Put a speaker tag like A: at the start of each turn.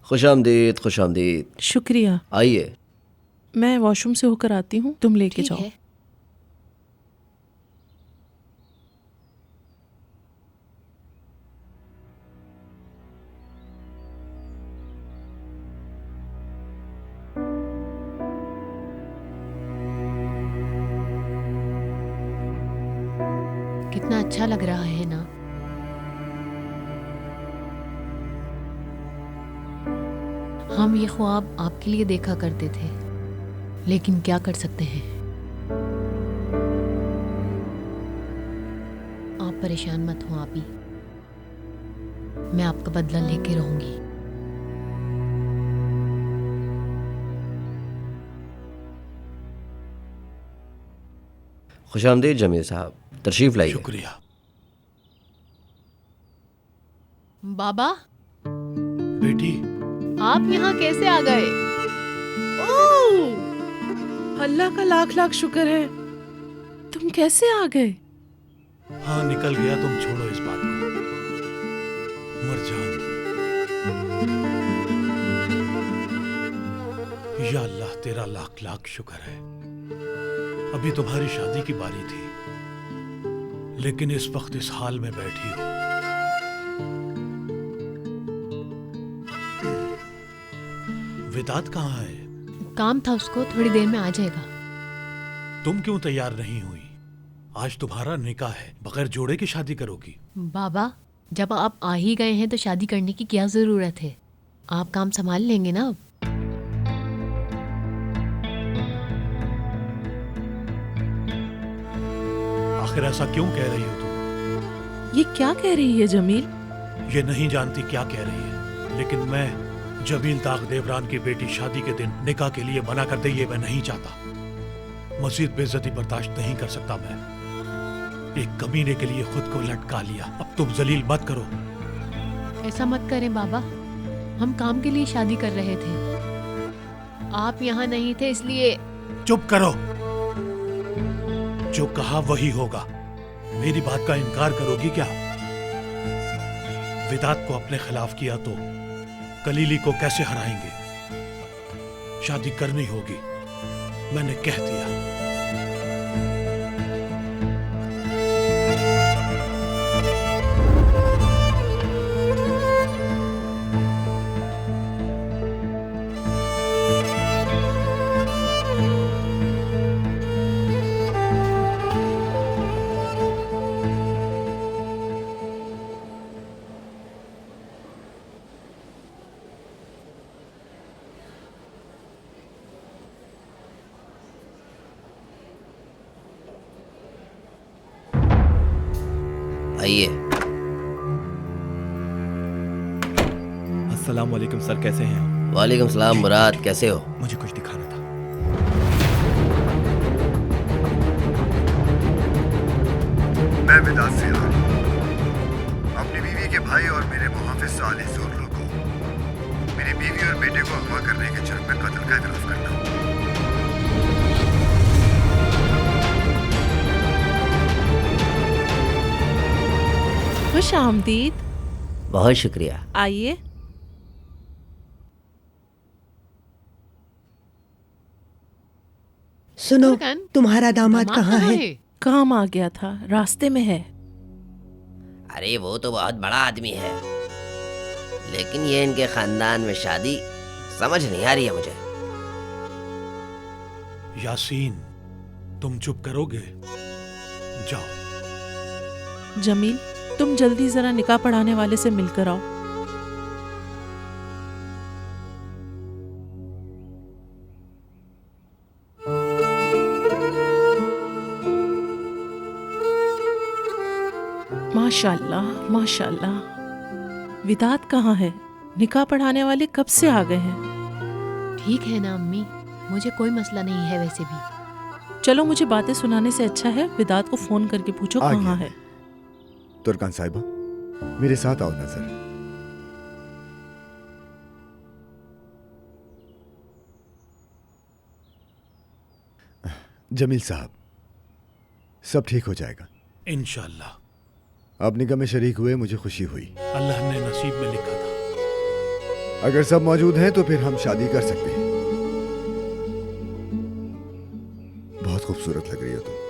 A: खुशामदीद खुशामदीद।
B: शुक्रिया।
A: आइए।
B: मैं वॉशरूम से होकर आती हूँ, तुम लेके
C: ठीक
B: जाओ।
C: है। कितना अच्छा लग रहा है ना। हम ये ख्वाब आपके लिए देखा करते थे, लेकिन क्या कर सकते हैं। आप परेशान मत हो आपी, मैं आपका बदला लेके रहूंगी।
A: खुशामदीद जमील साहब, तशरीफ लाइए।
D: शुक्रिया।
C: बाबा,
D: बेटी,
C: आप यहाँ कैसे आ गए?
B: ओह, अल्लाह का लाख लाख शुक्र है। तुम कैसे आ गए?
D: हाँ निकल गया, तुम छोड़ो इस बात को। मरजान, या अल्लाह तेरा लाख लाख शुक्र है। अभी तुम्हारी शादी की बारी थी, लेकिन इस वक्त इस हाल में बैठी हो। विदात कहाँ है?
C: काम था उसको, थोड़ी देर में आ जाएगा।
D: तुम क्यों तैयार नहीं हुई? आज तुम्हारा निकाह है, बगैर जोड़े की शादी करोगी?
C: बाबा, जब आप आ ही गए हैं तो शादी करने की क्या जरूरत है? आप काम संभाल लेंगे ना अब।
D: आखिर ऐसा क्यों कह रही हो तुम?
B: ये क्या कह रही है जमील?
D: ये नहीं जानती क्या कह रही है, लेकिन मैं जमील ताक देवरान की बेटी शादी के दिन निकाह के लिए मना कर दे, ये मैं नहीं चाहता। मजीद बेइज्जती बर्दाश्त नहीं कर सकता मैं। एक कमीने के लिए खुद को लटका लिया, अब तुम जलील मत करो।
C: ऐसा मत करें बाबा, हम काम के लिए शादी कर रहे थे, आप यहाँ नहीं थे इसलिए।
D: चुप करो, जो कहा वही होगा। मेरी बात का इनकार करोगी क्या? विदात को अपने खिलाफ किया तो कलीली को कैसे हराएंगे? शादी करनी होगी, मैंने कह दिया।
A: आइए।
E: अस्सलाम वालेकुम सर, कैसे हैं आप?
A: वालेकुम सलाम मुराद, कैसे हो?
E: मुझे कुछ दिखाना था।
F: मैं विदात से आ रहा हूँ। अपनी बीवी के भाई और मेरे मुहाफिज साले जोरलो को मेरी बीवी और बेटे को अगवा करने के जुर्म में कत्ल का इतराफ करता हूँ।
B: खुश आमदीद।
A: बहुत शुक्रिया।
B: आइए।
G: सुनो,
C: फरकान,
G: तुम्हारा दामाद कहाँ है?
B: काम आ गया था, रास्ते में है।
A: अरे वो तो बहुत बड़ा आदमी है, लेकिन ये इनके खानदान में शादी समझ नहीं आ रही है मुझे।
D: यासीन, तुम चुप करोगे? जाओ।
B: जमील, तुम जल्दी जरा निकाह पढ़ाने वाले से मिलकर आओ। माशाल्लाह माशाल्लाह। विदात कहाँ है? निकाह पढ़ाने वाले कब से आ गए हैं?
C: ठीक है ना अम्मी, मुझे कोई मसला नहीं है वैसे भी।
B: चलो, मुझे बातें सुनाने से अच्छा है विदात को फोन करके पूछो
F: आ
B: कहाँ
F: गया।
B: है।
F: तुर्कान साहिबा, मेरे साथ आओ नजर। जमील साहब, सब ठीक हो जाएगा
D: इंशाअल्लाह।
F: आप निकाह में शरीक हुए, मुझे खुशी हुई।
D: अल्लाह ने नसीब में लिखा था।
F: अगर सब मौजूद हैं तो फिर हम शादी कर सकते हैं। बहुत खूबसूरत लग रही हो तुम।